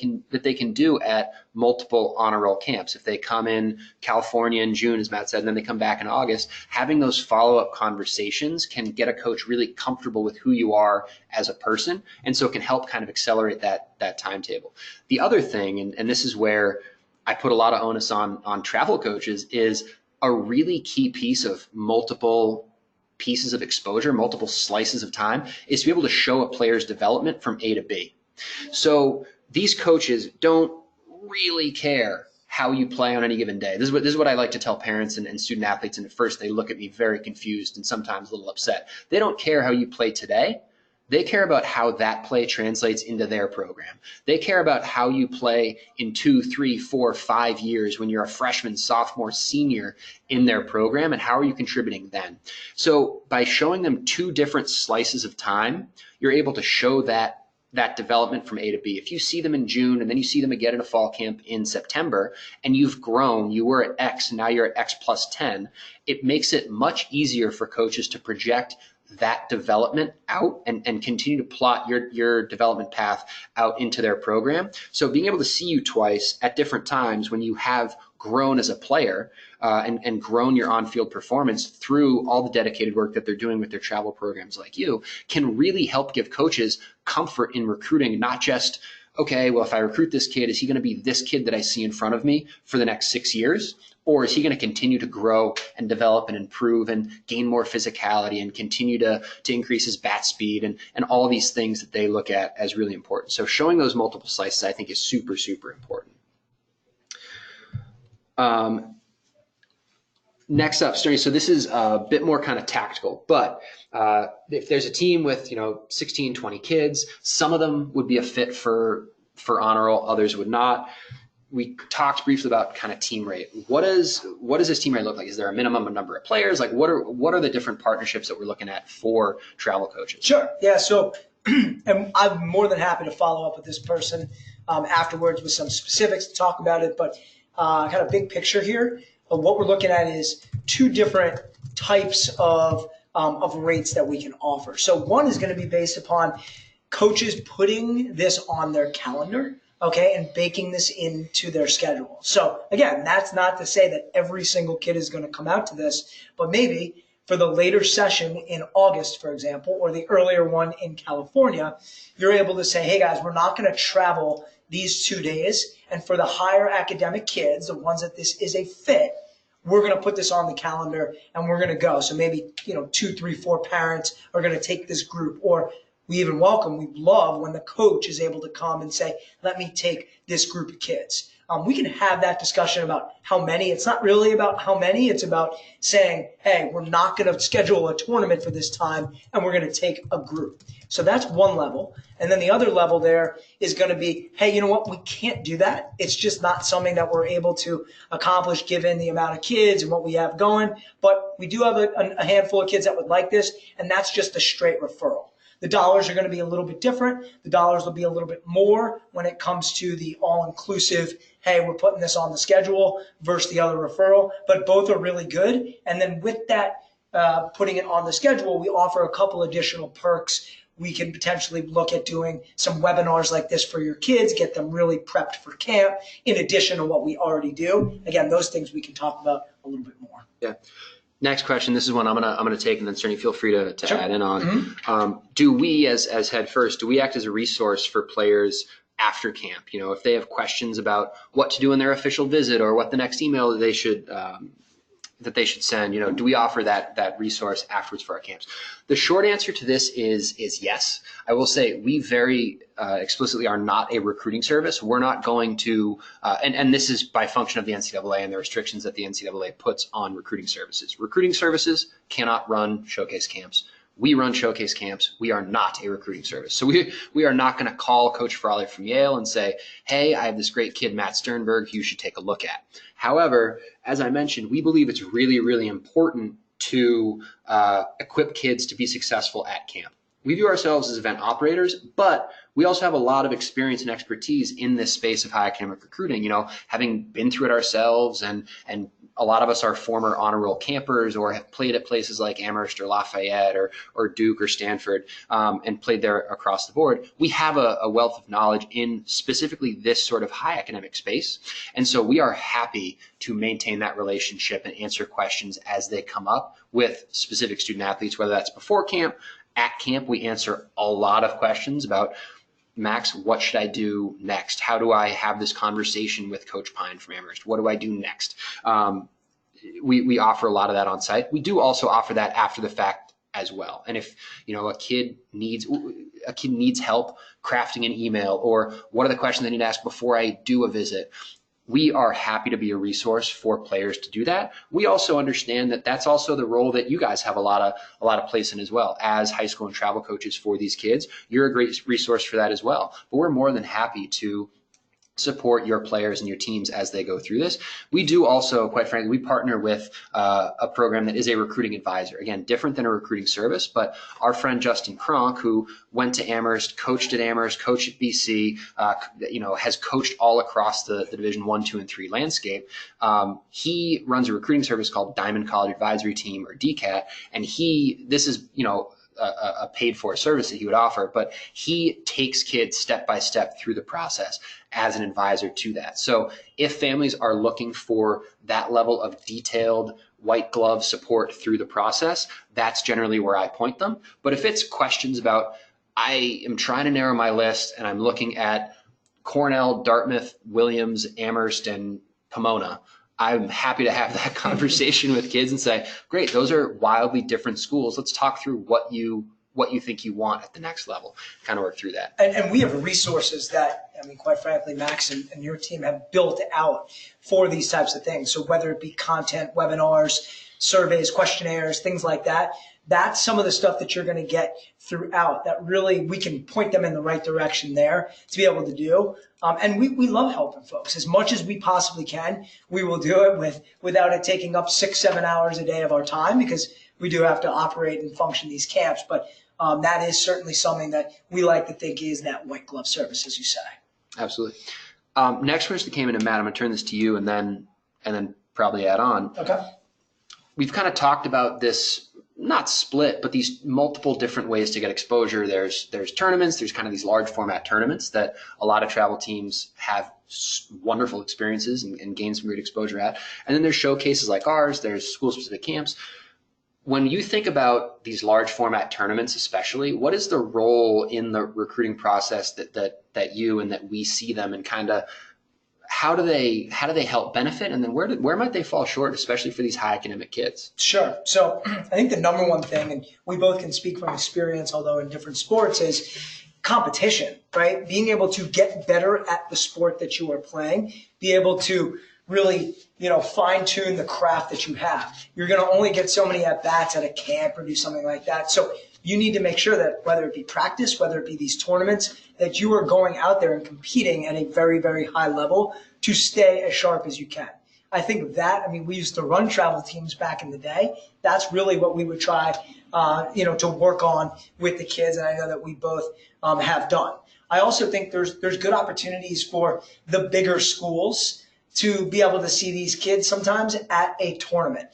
can do at multiple honor roll camps. If they come in California in June, as Matt said, and then they come back in August, having those follow-up conversations can get a coach really comfortable with who you are as a person. And so it can help kind of accelerate that timetable. The other thing, and this is where I put a lot of onus on travel coaches, is a really key piece of multiple pieces of exposure, multiple slices of time, is to be able to show a player's development from A to B. So these coaches don't really care how you play on any given day. This is what I like to tell parents and student athletes, and at first they look at me very confused and sometimes a little upset. They don't care how you play today. They care about how that play translates into their program. They care about how you play in 2, 3, 4, 5 years when you're a freshman, sophomore, senior in their program, and how are you contributing then. So by showing them 2 different slices of time, you're able to show that development from A to B. If you see them in June and then you see them again in a fall camp in September, and you've grown, you were at X, and now you're at X plus 10, it makes it much easier for coaches to project that development out and continue to plot your development path out into their program. So being able to see you twice at different times when you have grown as a player and grown your on-field performance through all the dedicated work that they're doing with their travel programs like you can really help give coaches comfort in recruiting, not just, okay, well, if I recruit this kid, is he going to be this kid that I see in front of me for the next 6 years? Or is he going to continue to grow and develop and improve and gain more physicality and continue to increase his bat speed and all these things that they look at as really important. So showing those multiple slices, I think, is super, super important. Next up, Sterny, so this is a bit more kind of tactical, but if there's a team with 16, 20 kids, some of them would be a fit for honor roll, others would not. We talked briefly about kind of team rate. What does this team rate look like? Is there a minimum number of players? Like what are the different partnerships that we're looking at for travel coaches? Sure. Yeah. So, and I'm more than happy to follow up with this person afterwards with some specifics to talk about it. But kind of big picture here, what we're looking at is 2 different types of rates that we can offer. So one is going to be based upon coaches putting this on their calendar. Okay, and baking this into their schedule. So again, that's not to say that every single kid is going to come out to this, but maybe for the later session in August, for example, or the earlier one in California, you're able to say, hey guys, we're not going to travel these 2 days. And for the higher academic kids, the ones that this is a fit, we're going to put this on the calendar and we're going to go. So maybe, 2, 3, 4 parents are going to take this group, or we love when the coach is able to come and say, let me take this group of kids. We can have that discussion about how many. It's not really about how many. It's about saying, hey, we're not going to schedule a tournament for this time, and we're going to take a group. So that's one level. And then the other level there is going to be, hey, you know what? We can't do that. It's just not something that we're able to accomplish given the amount of kids and what we have going. But we do have a handful of kids that would like this, and that's just a straight referral. The dollars are going to be a little bit different. The dollars will be a little bit more when it comes to the all-inclusive, hey, we're putting this on the schedule versus the other referral, but both are really good. And then with that, putting it on the schedule, we offer a couple additional perks. We can potentially look at doing some webinars like this for your kids, get them really prepped for camp, in addition to what we already do. Again, those things we can talk about a little bit more. Yeah. Next question. This is one I'm gonna take, and then Sterny, feel free to Sure. add in on. Mm-hmm. Do we, as Head First, do we act as a resource for players after camp? If they have questions about what to do in their official visit or what the next email that they should send, do we offer that resource afterwards for our camps? The short answer to this is yes. I will say we very explicitly are not a recruiting service. We're not going to, and this is by function of the NCAA and the restrictions that the NCAA puts on recruiting services. Recruiting services cannot run showcase camps. We run showcase camps. We are not a recruiting service. So we are not going to call Coach Frawley from Yale and say, hey, I have this great kid, Matt Sternberg, you should take a look at. However, as I mentioned, we believe it's really, really important to equip kids to be successful at camp. We view ourselves as event operators, but we also have a lot of experience and expertise in this space of high academic recruiting, having been through it ourselves, and a lot of us are former honor roll campers or have played at places like Amherst or Lafayette or Duke or Stanford and played there across the board. We have a wealth of knowledge in specifically this sort of high academic space. And so we are happy to maintain that relationship and answer questions as they come up with specific student athletes, whether that's before camp. At camp, we answer a lot of questions about, Max, what should I do next? How do I have this conversation with Coach Pine from Amherst? What do I do next? We offer a lot of that on site. We do also offer that after the fact as well. And if, a kid needs help crafting an email, or what are the questions they need to ask before I do a visit, we are happy to be a resource for players to do that. We also understand that that's also the role that you guys have a lot of place in as well. As high school and travel coaches for these kids, you're a great resource for that as well. But we're more than happy to support your players and your teams as they go through this. We do also, quite frankly, we partner with a program that is a recruiting advisor. Again, different than a recruiting service, but our friend Justin Kronk, who went to Amherst, coached at BC, has coached all across the Division 1, 2, and 3 landscape. He runs a recruiting service called Diamond College Advisory Team, or DCAT, and this is, a paid for service that he would offer, but he takes kids step by step through the process as an advisor to that. So if families are looking for that level of detailed white glove support through the process, that's generally where I point them. But if it's questions about, I am trying to narrow my list and I'm looking at Cornell, Dartmouth, Williams, Amherst, and Pomona, I'm happy to have that conversation with kids and say, great, those are wildly different schools. Let's talk through what you think you want at the next level, kind of work through that. And we have resources that, quite frankly, Max and your team have built out for these types of things. So whether it be content, webinars, surveys, questionnaires, things like that, that's some of the stuff that you're going to get throughout that really we can point them in the right direction there to be able to do. And we love helping folks as much as we possibly can. We will do it without it taking up 6-7 hours a day of our time, because we do have to operate and function these camps. But that is certainly something that we like to think is that white glove service, as you say. Absolutely. Next person that came in, and Matt, I'm going to turn this to you and then probably add on. Okay. We've kind of talked about this, not split, but these multiple different ways to get exposure. There's tournaments, there's kind of these large format tournaments that a lot of travel teams have wonderful experiences and gain some great exposure at. And then there's showcases like ours, there's school specific camps. When you think about these large format tournaments, especially, what is the role in the recruiting process that you and that we see them, and kind of how do they help benefit, and then where might they fall short, especially for these high academic kids? Sure. So I think the number one thing, and we both can speak from experience, although in different sports, is competition, right? Being able to get better at the sport that you are playing, be able to really, fine tune the craft that you have. You're going to only get so many at bats at a camp or do something like that. So you need to make sure that whether it be practice, whether it be these tournaments, that you are going out there and competing at a very, very high level to stay as sharp as you can. I think that, we used to run travel teams back in the day. That's really what we would try, to work on with the kids. And I know that we both have done. I also think there's good opportunities for the bigger schools to be able to see these kids sometimes at a tournament.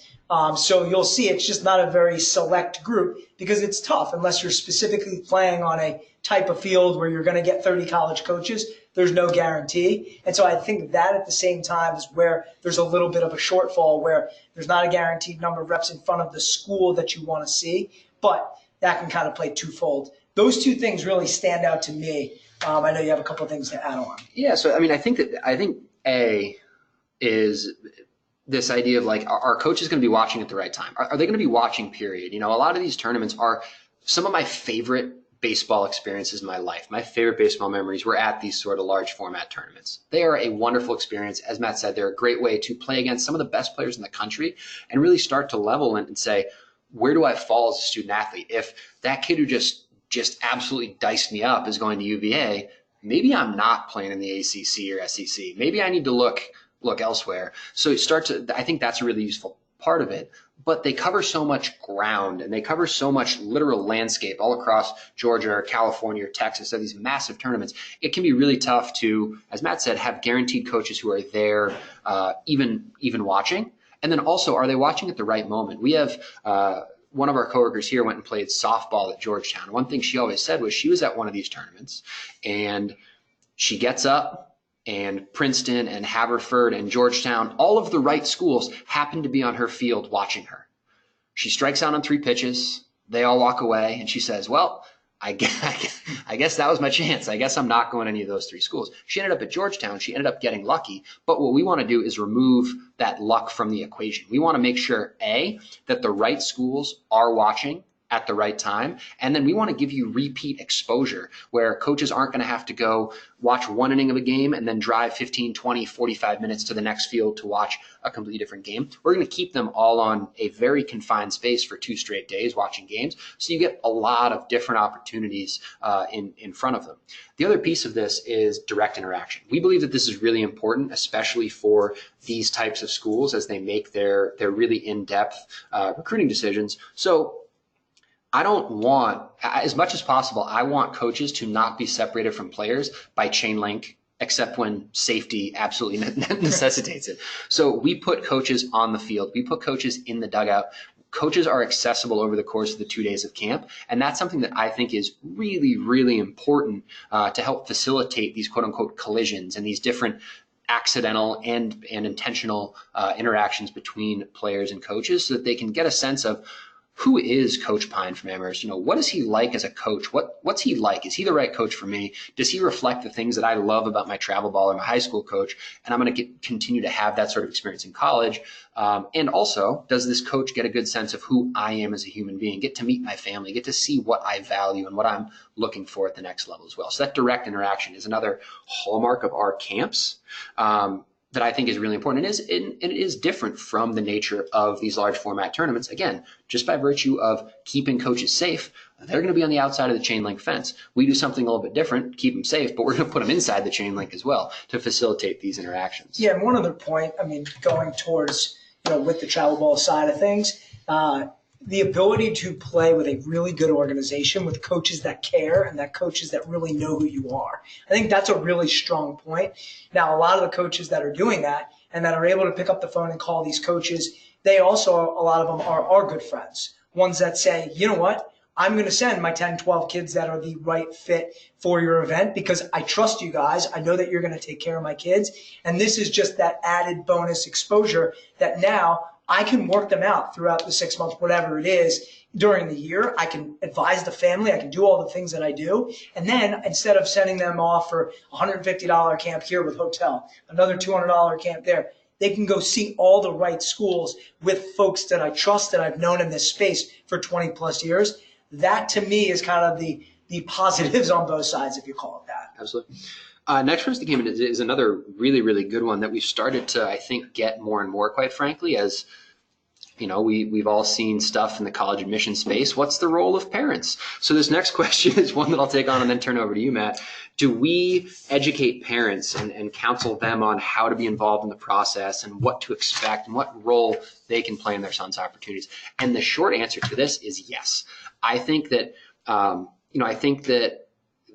So you'll see it's just not a very select group, because it's tough unless you're specifically playing on a type of field where you're going to get 30 college coaches. There's no guarantee. And so I think that at the same time is where there's a little bit of a shortfall, where there's not a guaranteed number of reps in front of the school that you want to see, but that can kind of play twofold. Those two things really stand out to me. I know you have a couple of things to add on. Yeah. So, I think A is this idea of like, are coaches going to be watching at the right time? Are they going to be watching, period? A lot of these tournaments are some of my favorite baseball experiences in my life. My favorite baseball memories were at these sort of large format tournaments. They are a wonderful experience. As Matt said, they're a great way to play against some of the best players in the country and really start to level and say, where do I fall as a student athlete? If that kid who just absolutely diced me up is going to UVA, maybe I'm not playing in the ACC or SEC. Maybe I need to look elsewhere. So I think that's a really useful part of it. But they cover so much ground, and they cover so much literal landscape all across Georgia or California or Texas. So these massive tournaments, it can be really tough to, as Matt said, have guaranteed coaches who are there, even watching. And then also, are they watching at the right moment? We have one of our coworkers here went and played softball at Georgetown. One thing she always said was she was at one of these tournaments, and she gets up, and Princeton and Haverford and Georgetown, all of the right schools happen to be on her field watching her. She strikes out on 3 pitches. They all walk away, and she says, well, I guess that was my chance. I guess I'm not going to any of those 3 schools. She ended up at Georgetown. She ended up getting lucky. But what we want to do is remove that luck from the equation. We want to make sure, A, that the right schools are watching at the right time. And then we want to give you repeat exposure where coaches aren't going to have to go watch one inning of a game and then drive 15, 20, 45 minutes to the next field to watch a completely different game. We're going to keep them all on a very confined space for 2 straight days watching games. So you get a lot of different opportunities in front of them. The other piece of this is direct interaction. We believe that this is really important, especially for these types of schools as they make their really in-depth recruiting decisions. So I don't want, as much as possible, I want coaches to not be separated from players by chain link, except when safety absolutely necessitates it. So we put coaches on the field. We put coaches in the dugout. Coaches are accessible over the course of the 2 days of camp. And that's something that I think is really, really important to help facilitate these quote unquote collisions and these different accidental and intentional interactions between players and coaches so that they can get a sense of who is Coach Pine from Amherst? What is he like as a coach? What's he like? Is he the right coach for me? Does he reflect the things that I love about my travel ball or my high school coach? And I'm going to continue to have that sort of experience in college. And also, does this coach get a good sense of who I am as a human being? Get to meet my family, get to see what I value and what I'm looking for at the next level as well. So that direct interaction is another hallmark of our camps. That I think is really important. It is different from the nature of these large format tournaments. Again, just by virtue of keeping coaches safe, they're going to be on the outside of the chain link fence. We do something a little bit different, keep them safe, but we're going to put them inside the chain link as well to facilitate these interactions. Yeah, and one other point, going towards, with the travel ball side of things, the ability to play with a really good organization with coaches that care and that coaches that really know who you are. I think that's a really strong point. Now, a lot of the coaches that are doing that and that are able to pick up the phone and call these coaches, they also, a lot of them are good friends. Ones that say, you know what, I'm going to send my 10, 12 kids that are the right fit for your event because I trust you guys. I know that you're going to take care of my kids. And this is just that added bonus exposure that now I can work them out throughout the 6 months, whatever it is, during the year. I can advise the family. I can do all the things that I do. And then instead of sending them off for $150 camp here with hotel, another $200 camp there, they can go see all the right schools with folks that I trust, that I've known in this space for 20 plus years. That to me is kind of the positives on both sides, if you call it that. Absolutely. Next for us that came in is another really, really good one that we've started to, I think, get more and more, quite frankly, as we've all seen stuff in the college admission space. What's the role of parents? So this next question is one that I'll take on and then turn over to you, Matt. Do we educate parents and counsel them on how to be involved in the process and what to expect and what role they can play in their son's opportunities? And the short answer to this is yes. I think that,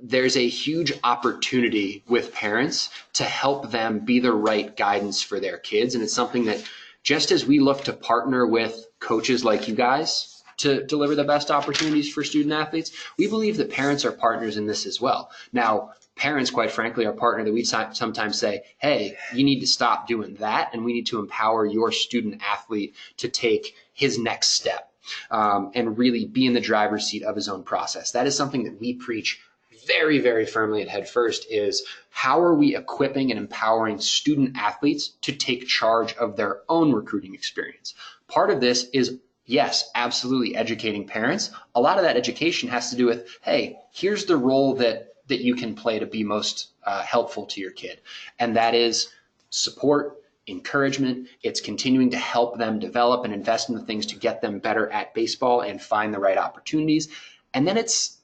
there's a huge opportunity with parents to help them be the right guidance for their kids. And it's something that just as we look to partner with coaches like you guys to deliver the best opportunities for student athletes, we believe that parents are partners in this as well. Now, parents, quite frankly, are partner that we sometimes say, hey, you need to stop doing that, and we need to empower your student athlete to take his next step and really be in the driver's seat of his own process. That is something that we preach very, very firmly at Head First is how are we equipping and empowering student athletes to take charge of their own recruiting experience? Part of this is, yes, absolutely educating parents. A lot of that education has to do with, hey, here's the role that you can play to be most helpful to your kid. And that is support, encouragement. It's continuing to help them develop and invest in the things to get them better at baseball and find the right opportunities. And then it's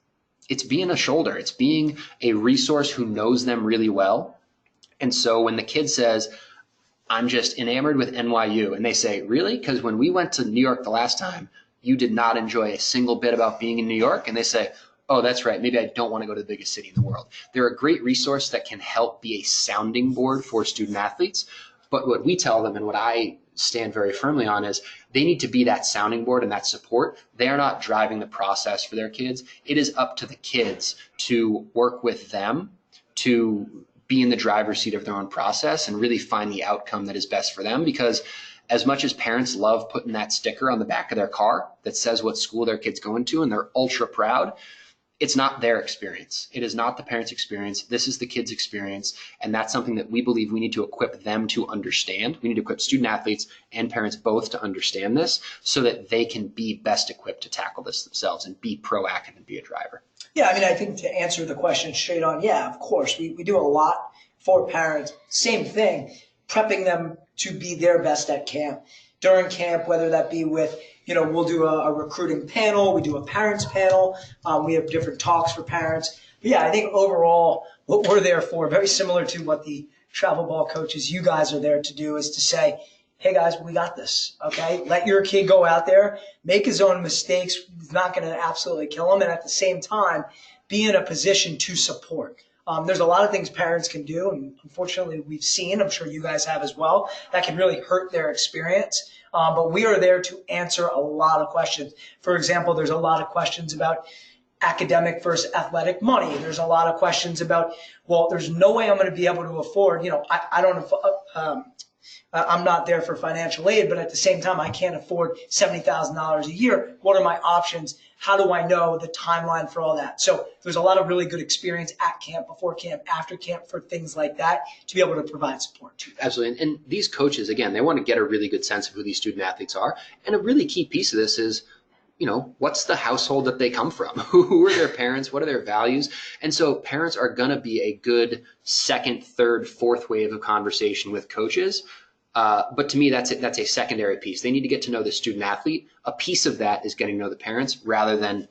being a shoulder. It's being a resource who knows them really well. And so when the kid says, I'm just enamored with NYU, and they say, really? Because when we went to New York the last time, you did not enjoy a single bit about being in New York. And they say, oh, that's right. Maybe I don't want to go to the biggest city in the world. They're a great resource that can help be a sounding board for student athletes. But what we tell them and what I stand very firmly on is they need to be that sounding board and that support. They are not driving the process for their kids. It is up to the kids to work with them to be in the driver's seat of their own process and really find the outcome that is best for them. Because as much as parents love putting that sticker on the back of their car that says what school their kid's going to and they're ultra proud, it's not their experience. It is not the parents' experience. This is the kids' experience. And that's something that we believe we need to equip them to understand. We need to equip student athletes and parents both to understand this so that they can be best equipped to tackle this themselves and be proactive and be a driver. Yeah, I mean, I think to answer the question straight on, yeah, of course, we do a lot for parents. Same thing, prepping them to be their best at camp. During camp, whether that be with, we'll do a recruiting panel, we do a parents panel, we have different talks for parents. But yeah, I think overall, what we're there for, very similar to what the travel ball coaches, you guys are there to do, is to say, hey guys, we got this, okay? Let your kid go out there, make his own mistakes. It's not going to absolutely kill him. And at the same time, be in a position to support. There's a lot of things parents can do, and unfortunately we've seen, I'm sure you guys have as well, that can really hurt their experience. But we are there to answer a lot of questions. For example, there's a lot of questions about academic versus athletic money. There's a lot of questions about, well, there's no way I'm going to be able to afford, I'm not there for financial aid, but at the same time, I can't afford $70,000 a year. What are my options? How do I know the timeline for all that? So there's a lot of really good experience at camp, before camp, after camp for things like that to be able to provide support to them. Absolutely. And these coaches, again, they want to get a really good sense of who these student athletes are. And a really key piece of this is, what's the household that they come from? Who are their parents? What are their values? And so parents are going to be a good second, third, fourth wave of conversation with coaches. But to me, that's a secondary piece. They need to get to know the student athlete. A piece of that is getting to know the parents rather than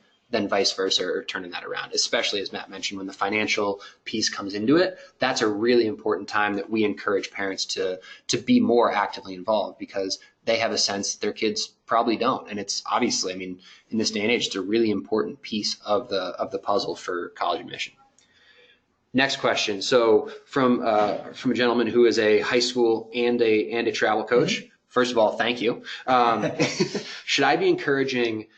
vice versa, or turning that around, especially as Matt mentioned, when the financial piece comes into it. That's a really important time that we encourage parents to be more actively involved, because they have a sense their kids probably don't. And it's obviously, in this day and age, it's a really important piece of the puzzle for college admission. Next question. So from a gentleman who is a high school and a travel coach. Mm-hmm. First of all, thank you. Should I be encouraging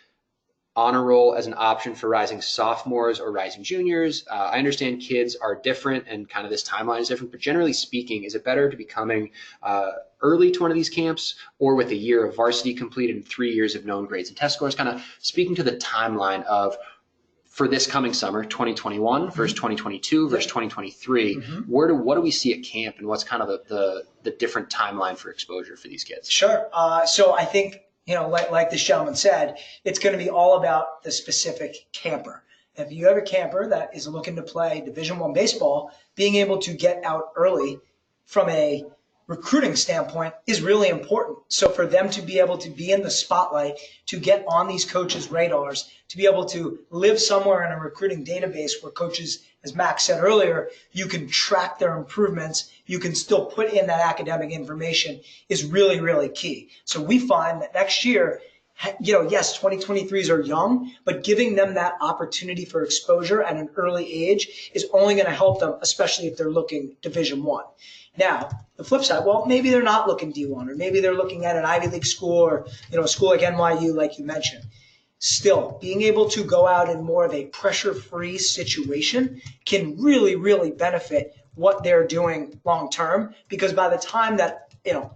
honor roll as an option for rising sophomores or rising juniors? I understand kids are different and kind of this timeline is different, but generally speaking, is it better to be coming early to one of these camps, or with a year of varsity completed and 3 years of known grades and test scores? Kind of speaking to the timeline of, for this coming summer, 2021 versus 2022 versus 2023, mm-hmm. what do we see at camp, and what's kind of the different timeline for exposure for these kids? Sure. So I think, like this gentleman said, it's going to be all about the specific camper. If you have a camper that is looking to play Division I baseball, being able to get out early from a recruiting standpoint is really important. So for them to be able to be in the spotlight, to get on these coaches' radars, to be able to live somewhere in a recruiting database where coaches, as Max said earlier, you can track their improvements, you can still put in that academic information, is really, really key. So we find that next year, yes, 2023s are young, but giving them that opportunity for exposure at an early age is only going to help them, especially if they're looking Division I. Now, the flip side, well, maybe they're not looking D1, or maybe they're looking at an Ivy League school, or a school like NYU, like you mentioned. Still, being able to go out in more of a pressure-free situation can really, really benefit what they're doing long term, because by the time that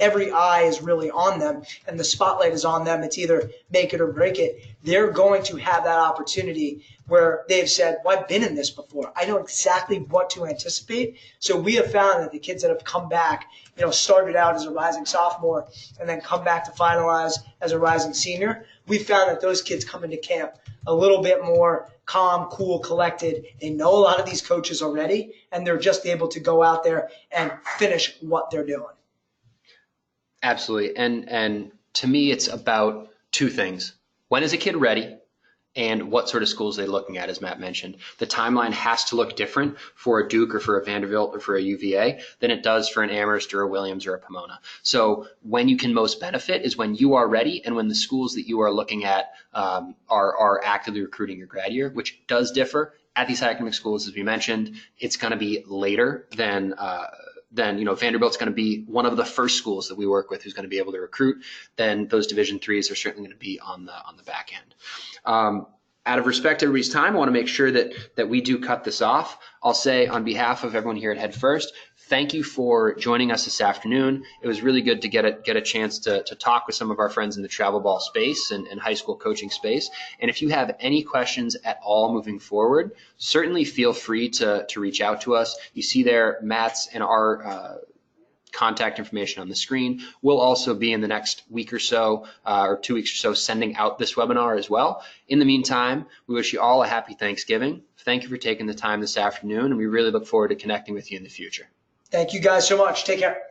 every eye is really on them and the spotlight is on them, it's either make it or break it, they're going to have that opportunity where they've said, well, I've been in this before. I know exactly what to anticipate. So we have found that the kids that have come back, started out as a rising sophomore and then come back to finalize as a rising senior, we found that those kids come into camp a little bit more calm, cool, collected. They know a lot of these coaches already, and they're just able to go out there and finish what they're doing. Absolutely. And to me, it's about two things. When is a kid ready? And what sort of schools are they looking at, as Matt mentioned? The timeline has to look different for a Duke or for a Vanderbilt or for a UVA than it does for an Amherst or a Williams or a Pomona. So when you can most benefit is when you are ready, and when the schools that you are looking at are actively recruiting your grad year, which does differ. At these academic schools, as we mentioned, it's going to be later than Vanderbilt's going to be one of the first schools that we work with who's going to be able to recruit. Then those Division IIIs are certainly going to be on the back end. Out of respect to everybody's time, I want to make sure that we do cut this off. I'll say on behalf of everyone here at Head First, thank you for joining us this afternoon. It was really good to get a chance to talk with some of our friends in the travel ball space and high school coaching space. And if you have any questions at all moving forward, certainly feel free to reach out to us. You see there Matt's and our contact information on the screen. We'll also be in the next week or so, or 2 weeks or so, sending out this webinar as well. In the meantime, we wish you all a happy Thanksgiving. Thank you for taking the time this afternoon, and we really look forward to connecting with you in the future. Thank you guys so much. Take care.